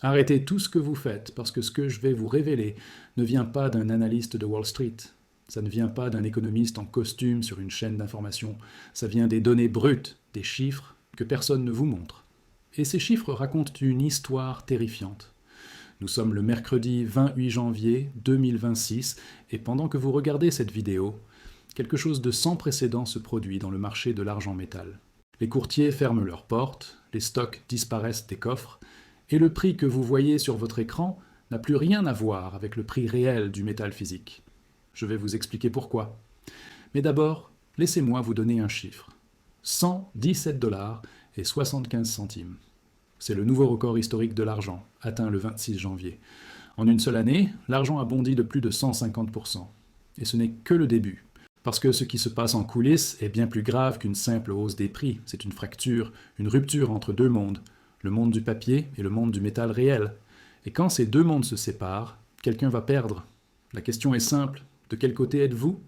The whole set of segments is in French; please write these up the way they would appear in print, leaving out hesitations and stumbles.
Arrêtez tout ce que vous faites, parce que ce que je vais vous révéler ne vient pas d'un analyste de Wall Street. Ça ne vient pas d'un économiste en costume sur une chaîne d'information. Ça vient des données brutes, des chiffres que personne ne vous montre. Et ces chiffres racontent une histoire terrifiante. Nous sommes le mercredi 28 janvier 2026 et pendant que vous regardez cette vidéo, quelque chose de sans précédent se produit dans le marché de l'argent métal. Les courtiers ferment leurs portes, les stocks disparaissent des coffres et le prix que vous voyez sur votre écran n'a plus rien à voir avec le prix réel du métal physique. Je vais vous expliquer pourquoi. Mais d'abord, laissez-moi vous donner un chiffre. 117 $ et 75 centimes. C'est le nouveau record historique de l'argent, atteint le 26 janvier. En une seule année, l'argent a bondi de plus de 150%. Et ce n'est que le début. Parce que ce qui se passe en coulisses est bien plus grave qu'une simple hausse des prix. C'est une fracture, une rupture entre deux mondes, le monde du papier et le monde du métal réel. Et quand ces deux mondes se séparent, quelqu'un va perdre. La question est simple, de quel côté êtes-vous?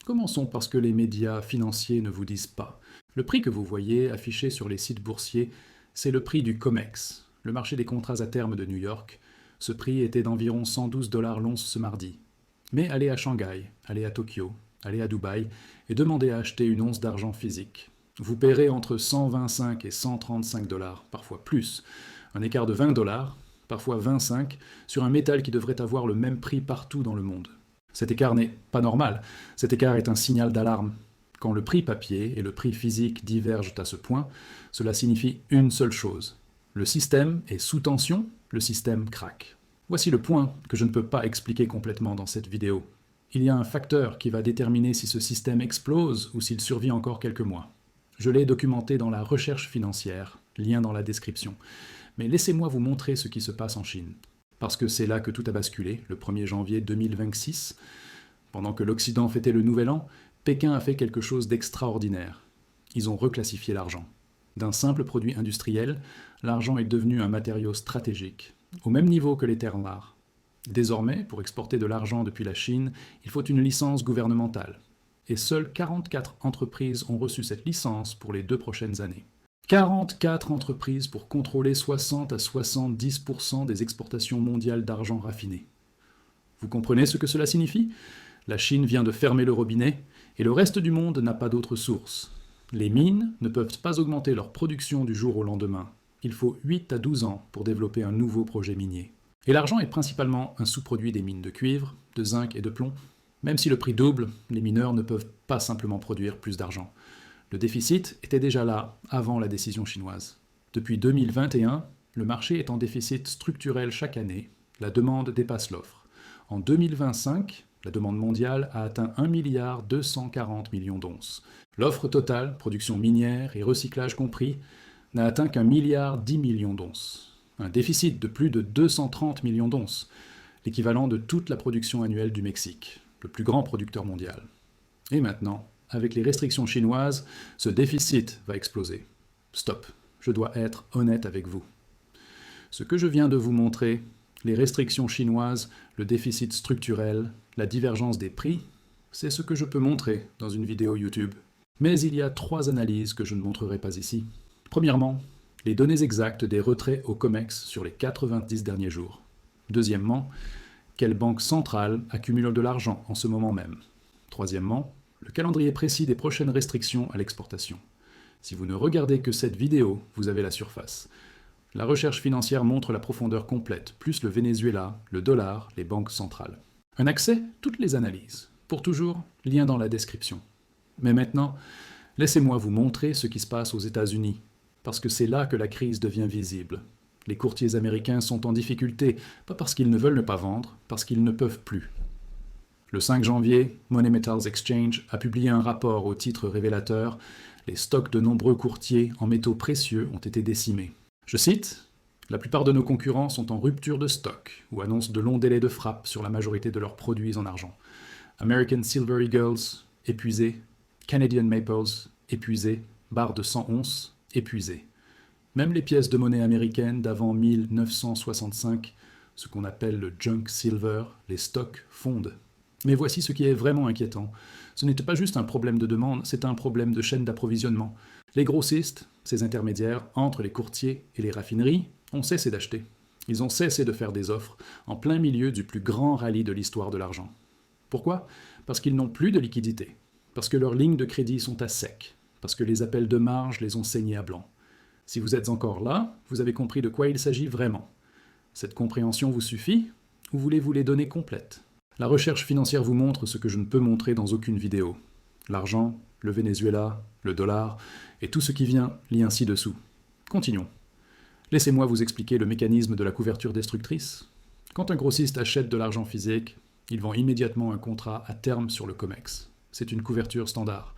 Commençons par ce que les médias financiers ne vous disent pas. Le prix que vous voyez affiché sur les sites boursiers, c'est le prix du COMEX, le marché des contrats à terme de New York. Ce prix était d'environ 112 $ l'once ce mardi. Mais allez à Shanghai, allez à Tokyo, allez à Dubaï et demandez à acheter une once d'argent physique. Vous paierez entre 125 et 135 $, parfois plus. Un écart de 20 $, parfois 25, sur un métal qui devrait avoir le même prix partout dans le monde. Cet écart n'est pas normal, cet écart est un signal d'alarme. Quand le prix papier et le prix physique divergent à ce point, cela signifie une seule chose. Le système est sous tension, le système craque. Voici le point que je ne peux pas expliquer complètement dans cette vidéo. Il y a un facteur qui va déterminer si ce système explose ou s'il survit encore quelques mois. Je l'ai documenté dans la recherche financière, lien dans la description. Mais laissez-moi vous montrer ce qui se passe en Chine. Parce que c'est là que tout a basculé, le 1er janvier 2026. Pendant que l'Occident fêtait le Nouvel An, Pékin a fait quelque chose d'extraordinaire. Ils ont reclassifié l'argent. D'un simple produit industriel, l'argent est devenu un matériau stratégique, au même niveau que les terres rares. Désormais, pour exporter de l'argent depuis la Chine, il faut une licence gouvernementale. Et seules 44 entreprises ont reçu cette licence pour les 2 prochaines années. 44 entreprises pour contrôler 60 à 70% des exportations mondiales d'argent raffiné. Vous comprenez ce que cela signifie? La Chine vient de fermer le robinet et le reste du monde n'a pas d'autre source. Les mines ne peuvent pas augmenter leur production du jour au lendemain. Il faut 8 à 12 ans pour développer un nouveau projet minier. Et l'argent est principalement un sous-produit des mines de cuivre, de zinc et de plomb. Même si le prix double, les mineurs ne peuvent pas simplement produire plus d'argent. Le déficit était déjà là avant la décision chinoise. Depuis 2021, le marché est en déficit structurel chaque année. La demande dépasse l'offre. En 2025, la demande mondiale a atteint 1,240 milliard d'onces. L'offre totale, production minière et recyclage compris, n'a atteint qu'1,10 milliard d'onces. Un déficit de plus de 230 millions d'onces, l'équivalent de toute la production annuelle du Mexique, le plus grand producteur mondial. Et maintenant, avec les restrictions chinoises, ce déficit va exploser. Stop, je dois être honnête avec vous. Ce que je viens de vous montrer, les restrictions chinoises, le déficit structurel, la divergence des prix, c'est ce que je peux montrer dans une vidéo YouTube. Mais il y a 3 analyses que je ne montrerai pas ici. Premièrement, les données exactes des retraits au COMEX sur les 90 derniers jours. Deuxièmement, quelle banque centrale accumule de l'argent en ce moment même. Troisièmement, le calendrier précis des prochaines restrictions à l'exportation. Si vous ne regardez que cette vidéo, vous avez la surface. La recherche financière montre la profondeur complète, plus le Venezuela, le dollar, les banques centrales. Un accès, toutes les analyses. Pour toujours, lien dans la description. Mais maintenant, laissez-moi vous montrer ce qui se passe aux États-Unis, parce que c'est là que la crise devient visible. Les courtiers américains sont en difficulté, pas parce qu'ils ne veulent ne pas vendre, parce qu'ils ne peuvent plus. Le 5 janvier, Money Metals Exchange a publié un rapport au titre révélateur « Les stocks de nombreux courtiers en métaux précieux ont été décimés ». Je cite « La plupart de nos concurrents sont en rupture de stock ou annoncent de longs délais de frappe sur la majorité de leurs produits en argent. American Silver Eagles, épuisé. Canadian Maples, épuisé. Barre de 100 onces, épuisé. Même les pièces de monnaie américaines d'avant 1965, ce qu'on appelle le junk silver, les stocks fondent. Mais voici ce qui est vraiment inquiétant. Ce n'était pas juste un problème de demande, c'est un problème de chaîne d'approvisionnement. Les grossistes, ces intermédiaires entre les courtiers et les raffineries, ont cessé d'acheter. Ils ont cessé de faire des offres en plein milieu du plus grand rallye de l'histoire de l'argent. Pourquoi? Parce qu'ils n'ont plus de liquidité, parce que leurs lignes de crédit sont à sec, parce que les appels de marge les ont saignés à blanc. Si vous êtes encore là, vous avez compris de quoi il s'agit vraiment. Cette compréhension vous suffit, ou voulez-vous les données complètes? La recherche financière vous montre ce que je ne peux montrer dans aucune vidéo. L'argent, le Venezuela, le dollar, et tout ce qui vient lit ainsi dessous. Continuons. Laissez-moi vous expliquer le mécanisme de la couverture destructrice. Quand un grossiste achète de l'argent physique, il vend immédiatement un contrat à terme sur le COMEX. C'est une couverture standard.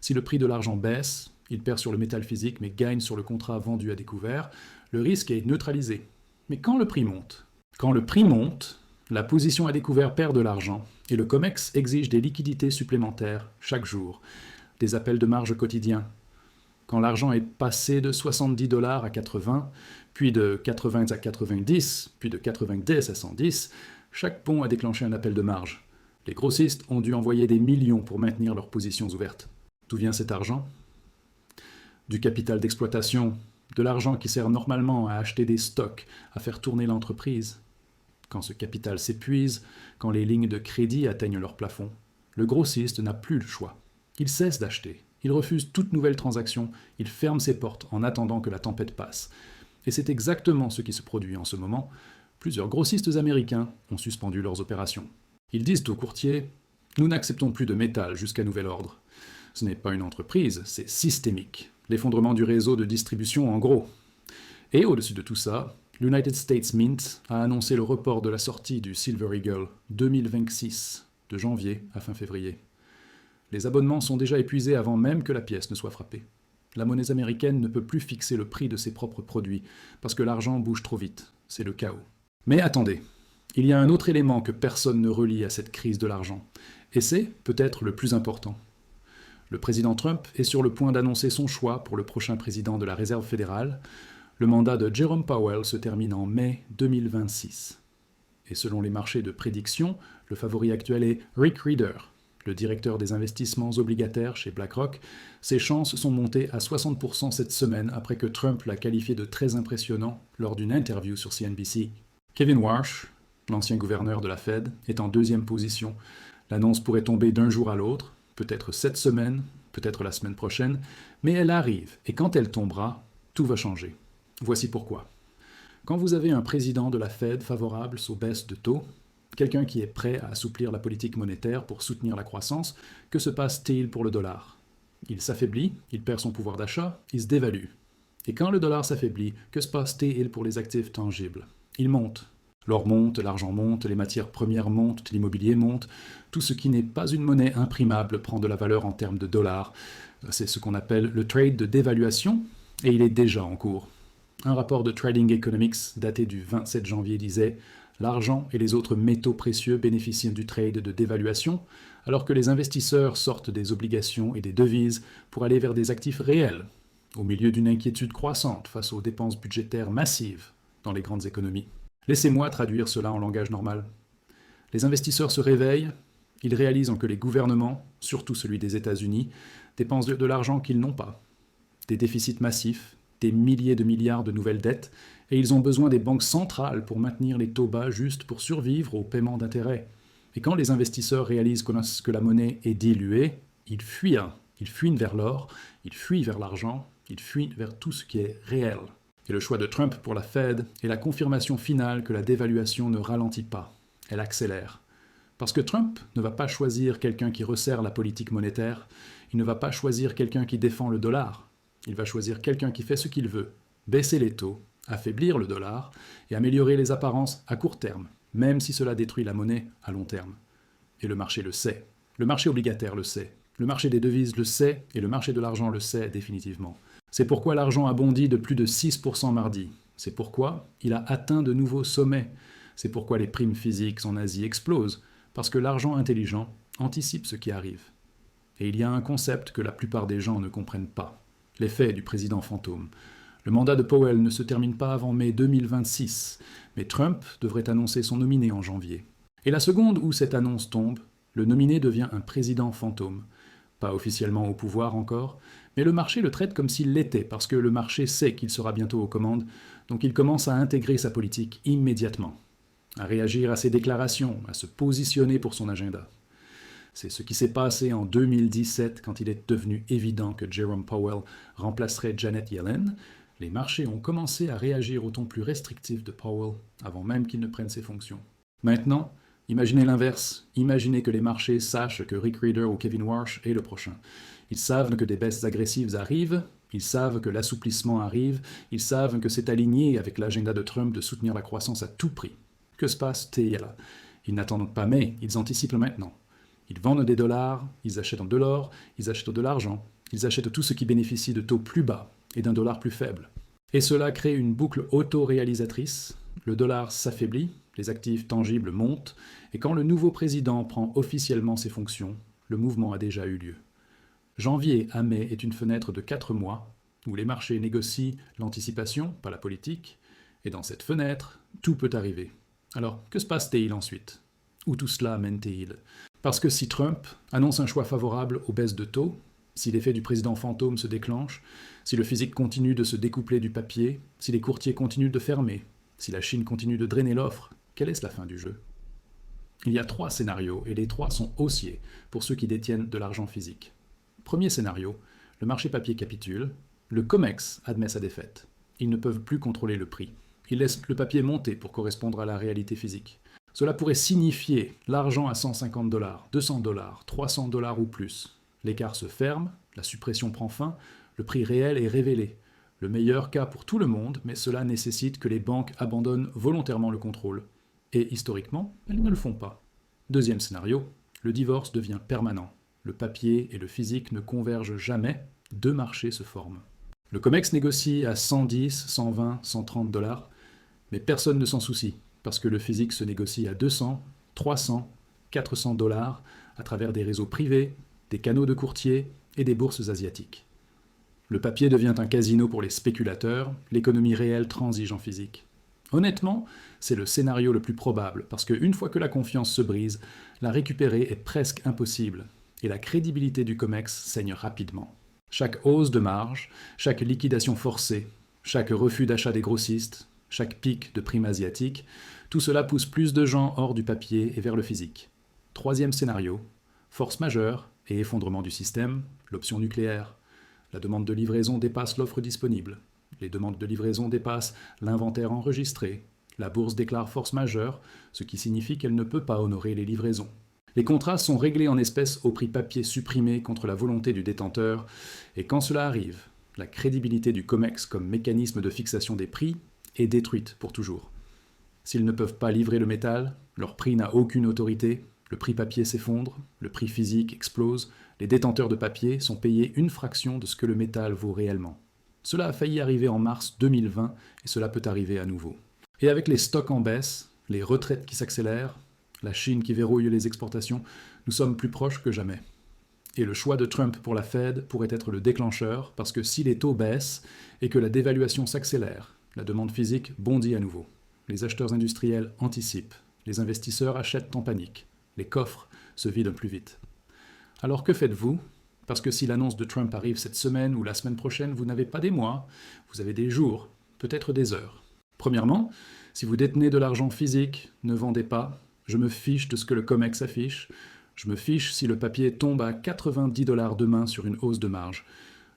Si le prix de l'argent baisse, il perd sur le métal physique mais gagne sur le contrat vendu à découvert, le risque est neutralisé. Mais quand le prix monte? Quand le prix monte, la position à découvert perd de l'argent et le COMEX exige des liquidités supplémentaires chaque jour, des appels de marge quotidiens. Quand l'argent est passé de 70 $ à 80, puis de 80 à 90, puis de 90 à 110, chaque pont a déclenché un appel de marge. Les grossistes ont dû envoyer des millions pour maintenir leurs positions ouvertes. D'où vient cet argent? Du capital d'exploitation, de l'argent qui sert normalement à acheter des stocks, à faire tourner l'entreprise. Quand ce capital s'épuise, quand les lignes de crédit atteignent leur plafond, le grossiste n'a plus le choix. Il cesse d'acheter. Il refuse toute nouvelle transaction, il ferme ses portes en attendant que la tempête passe. Et c'est exactement ce qui se produit en ce moment. Plusieurs grossistes américains ont suspendu leurs opérations. Ils disent aux courtiers « Nous n'acceptons plus de métal jusqu'à nouvel ordre ». Ce n'est pas une entreprise, c'est systémique. L'effondrement du réseau de distribution en gros. Et au-dessus de tout ça, l'United States Mint a annoncé le report de la sortie du Silver Eagle 2026, de janvier à fin février. Les abonnements sont déjà épuisés avant même que la pièce ne soit frappée. La monnaie américaine ne peut plus fixer le prix de ses propres produits, parce que l'argent bouge trop vite. C'est le chaos. Mais attendez, il y a un autre élément que personne ne relie à cette crise de l'argent, et c'est peut-être le plus important. Le président Trump est sur le point d'annoncer son choix pour le prochain président de la Réserve fédérale. Le mandat de Jerome Powell se termine en mai 2026. Et selon les marchés de prédiction, le favori actuel est Rick Rieder, le directeur des investissements obligataires chez BlackRock. Ses chances sont montées à 60% cette semaine après que Trump l'a qualifié de très impressionnant lors d'une interview sur CNBC. Kevin Warsh, l'ancien gouverneur de la Fed, est en deuxième position. L'annonce pourrait tomber d'un jour à l'autre, peut-être cette semaine, peut-être la semaine prochaine, mais elle arrive, et quand elle tombera, tout va changer. Voici pourquoi. Quand vous avez un président de la Fed favorable aux baisses de taux, quelqu'un qui est prêt à assouplir la politique monétaire pour soutenir la croissance, que se passe-t-il pour le dollar? Il s'affaiblit, il perd son pouvoir d'achat, il se dévalue. Et quand le dollar s'affaiblit, que se passe-t-il pour les actifs tangibles? Il monte. L'or monte, l'argent monte, les matières premières montent, l'immobilier monte. Tout ce qui n'est pas une monnaie imprimable prend de la valeur en termes de dollars. C'est ce qu'on appelle le trade de dévaluation, et il est déjà en cours. Un rapport de Trading Economics daté du 27 janvier disait « L'argent et les autres métaux précieux bénéficient du trade de dévaluation, alors que les investisseurs sortent des obligations et des devises pour aller vers des actifs réels, au milieu d'une inquiétude croissante face aux dépenses budgétaires massives dans les grandes économies. » Laissez-moi traduire cela en langage normal. Les investisseurs se réveillent, ils réalisent que les gouvernements, surtout celui des États-Unis, dépensent de l'argent qu'ils n'ont pas. Des déficits massifs, des milliers de milliards de nouvelles dettes, et ils ont besoin des banques centrales pour maintenir les taux bas juste pour survivre au paiement d'intérêts. Et quand les investisseurs réalisent que la monnaie est diluée, ils fuient. Ils fuient vers l'or, ils fuient vers l'argent, ils fuient vers tout ce qui est réel. Et le choix de Trump pour la Fed est la confirmation finale que la dévaluation ne ralentit pas, elle accélère. Parce que Trump ne va pas choisir quelqu'un qui resserre la politique monétaire, il ne va pas choisir quelqu'un qui défend le dollar, il va choisir quelqu'un qui fait ce qu'il veut, baisser les taux, affaiblir le dollar et améliorer les apparences à court terme, même si cela détruit la monnaie à long terme. Et le marché le sait, le marché obligataire le sait, le marché des devises le sait et le marché de l'argent le sait définitivement. C'est pourquoi l'argent a bondi de plus de 6% mardi. C'est pourquoi il a atteint de nouveaux sommets. C'est pourquoi les primes physiques en Asie explosent, parce que l'argent intelligent anticipe ce qui arrive. Et il y a un concept que la plupart des gens ne comprennent pas, l'effet du président fantôme. Le mandat de Powell ne se termine pas avant mai 2026, mais Trump devrait annoncer son nominé en janvier. Et la seconde où cette annonce tombe, le nominé devient un président fantôme. Pas officiellement au pouvoir encore, Mais le marché le traite comme s'il l'était, parce que le marché sait qu'il sera bientôt aux commandes, donc il commence à intégrer sa politique immédiatement, à réagir à ses déclarations, à se positionner pour son agenda. C'est ce qui s'est passé en 2017 quand il est devenu évident que Jerome Powell remplacerait Janet Yellen. Les marchés ont commencé à réagir au ton plus restrictif de Powell avant même qu'il ne prenne ses fonctions. Maintenant, imaginez l'inverse. Imaginez que les marchés sachent que Rick Rieder ou Kevin Warsh est le prochain. Ils savent que des baisses agressives arrivent, ils savent que l'assouplissement arrive, ils savent que c'est aligné avec l'agenda de Trump de soutenir la croissance à tout prix. Que se passe-t-il? Ils n'attendent pas mais, ils anticipent maintenant. Ils vendent des dollars, ils achètent de l'or, ils achètent de l'argent, ils achètent tout ce qui bénéficie de taux plus bas et d'un dollar plus faible. Et cela crée une boucle auto-réalisatrice. Le dollar s'affaiblit, les actifs tangibles montent, et quand le nouveau président prend officiellement ses fonctions, le mouvement a déjà eu lieu. Janvier à mai est une fenêtre de 4 mois où les marchés négocient l'anticipation, pas la politique, et dans cette fenêtre, tout peut arriver. Alors, que se passe-t-il ensuite? Où tout cela mène-t-il? Parce que si Trump annonce un choix favorable aux baisses de taux, si l'effet du président fantôme se déclenche, si le physique continue de se découpler du papier, si les courtiers continuent de fermer, si la Chine continue de drainer l'offre, quelle est la fin du jeu? Il y a 3 scénarios et les 3 sont haussiers pour ceux qui détiennent de l'argent physique. Premier scénario, le marché papier capitule, le COMEX admet sa défaite. Ils ne peuvent plus contrôler le prix. Ils laissent le papier monter pour correspondre à la réalité physique. Cela pourrait signifier l'argent à 150 $, 200 $, 300 $ ou plus. L'écart se ferme, la suppression prend fin, le prix réel est révélé. Le meilleur cas pour tout le monde, mais cela nécessite que les banques abandonnent volontairement le contrôle. Et historiquement, elles ne le font pas. Deuxième scénario, le divorce devient permanent. Le papier et le physique ne convergent jamais, 2 marchés se forment. Le COMEX négocie à 110, 120, 130 $, mais personne ne s'en soucie, parce que le physique se négocie à 200, 300, 400 $ à travers des réseaux privés, des canaux de courtiers et des bourses asiatiques. Le papier devient un casino pour les spéculateurs, l'économie réelle transige en physique. Honnêtement, c'est le scénario le plus probable, parce qu'une fois que la confiance se brise, la récupérer est presque impossible, et la crédibilité du COMEX saigne rapidement. Chaque hausse de marge, chaque liquidation forcée, chaque refus d'achat des grossistes, chaque pic de primes asiatiques, tout cela pousse plus de gens hors du papier et vers le physique. Troisième scénario, force majeure et effondrement du système, l'option nucléaire. La demande de livraison dépasse l'offre disponible. Les demandes de livraison dépassent l'inventaire enregistré. La bourse déclare force majeure, ce qui signifie qu'elle ne peut pas honorer les livraisons. Les contrats sont réglés en espèces au prix papier supprimé contre la volonté du détenteur, et quand cela arrive, la crédibilité du COMEX comme mécanisme de fixation des prix est détruite pour toujours. S'ils ne peuvent pas livrer le métal, leur prix n'a aucune autorité, le prix papier s'effondre, le prix physique explose, les détenteurs de papier sont payés une fraction de ce que le métal vaut réellement. Cela a failli arriver en mars 2020 et cela peut arriver à nouveau. Et avec les stocks en baisse, les retraites qui s'accélèrent, la Chine qui verrouille les exportations, nous sommes plus proches que jamais. Et le choix de Trump pour la Fed pourrait être le déclencheur, parce que si les taux baissent et que la dévaluation s'accélère, la demande physique bondit à nouveau. Les acheteurs industriels anticipent, les investisseurs achètent en panique, les coffres se vident plus vite. Alors que faites-vous? Parce que si l'annonce de Trump arrive cette semaine ou la semaine prochaine, vous n'avez pas des mois, vous avez des jours, peut-être des heures. Premièrement, si vous détenez de l'argent physique, ne vendez pas. Je me fiche de ce que le COMEX affiche. Je me fiche si le papier tombe à 90 $ demain sur une hausse de marge.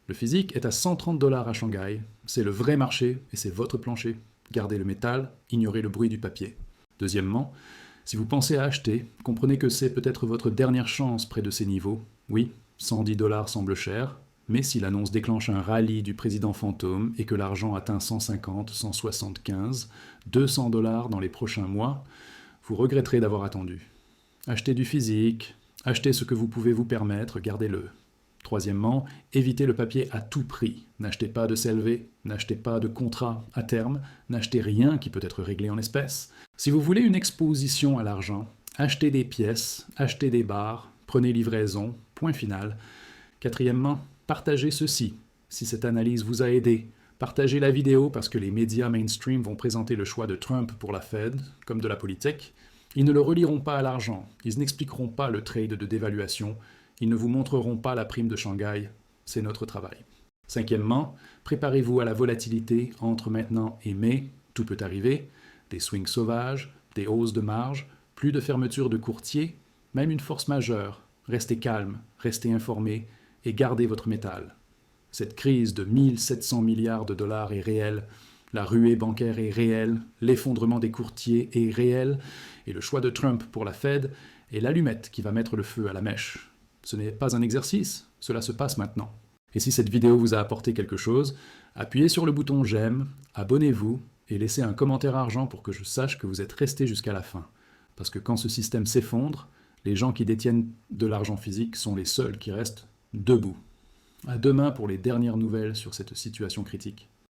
Le physique est à 130 $ à Shanghai. C'est le vrai marché et c'est votre plancher. Gardez le métal, ignorez le bruit du papier. Deuxièmement, si vous pensez à acheter, comprenez que c'est peut-être votre dernière chance près de ces niveaux. Oui, 110 $ semble cher, mais si l'annonce déclenche un rallye du président fantôme et que l'argent atteint 150, 175, 200 $ dans les prochains mois, vous regretterez d'avoir attendu. Achetez du physique, achetez ce que vous pouvez vous permettre, gardez-le. Troisièmement, évitez le papier à tout prix. N'achetez pas de CLV, n'achetez pas de contrat à terme, n'achetez rien qui peut être réglé en espèces. Si vous voulez une exposition à l'argent, achetez des pièces, achetez des barres, prenez livraison, point final. Quatrièmement, partagez ceci. Si cette analyse vous a aidé, partagez la vidéo parce que les médias mainstream vont présenter le choix de Trump pour la Fed, comme de la politique. Ils ne le relieront pas à l'argent, ils n'expliqueront pas le trade de dévaluation, ils ne vous montreront pas la prime de Shanghai. c'est notre travail. Cinquièmement, préparez-vous à la volatilité entre maintenant et mai, tout peut arriver, des swings sauvages, des hausses de marge, plus de fermeture de courtiers, même une force majeure. Restez calme, restez informé et gardez votre métal. Cette crise de 1700 milliards de dollars est réelle, la ruée bancaire est réelle, l'effondrement des courtiers est réel, et le choix de Trump pour la Fed est l'allumette qui va mettre le feu à la mèche. Ce n'est pas un exercice, cela se passe maintenant. Et si cette vidéo vous a apporté quelque chose, appuyez sur le bouton j'aime, abonnez-vous et laissez un commentaire argent pour que je sache que vous êtes resté jusqu'à la fin. Parce que quand ce système s'effondre, les gens qui détiennent de l'argent physique sont les seuls qui restent debout. À demain pour les dernières nouvelles sur cette situation critique.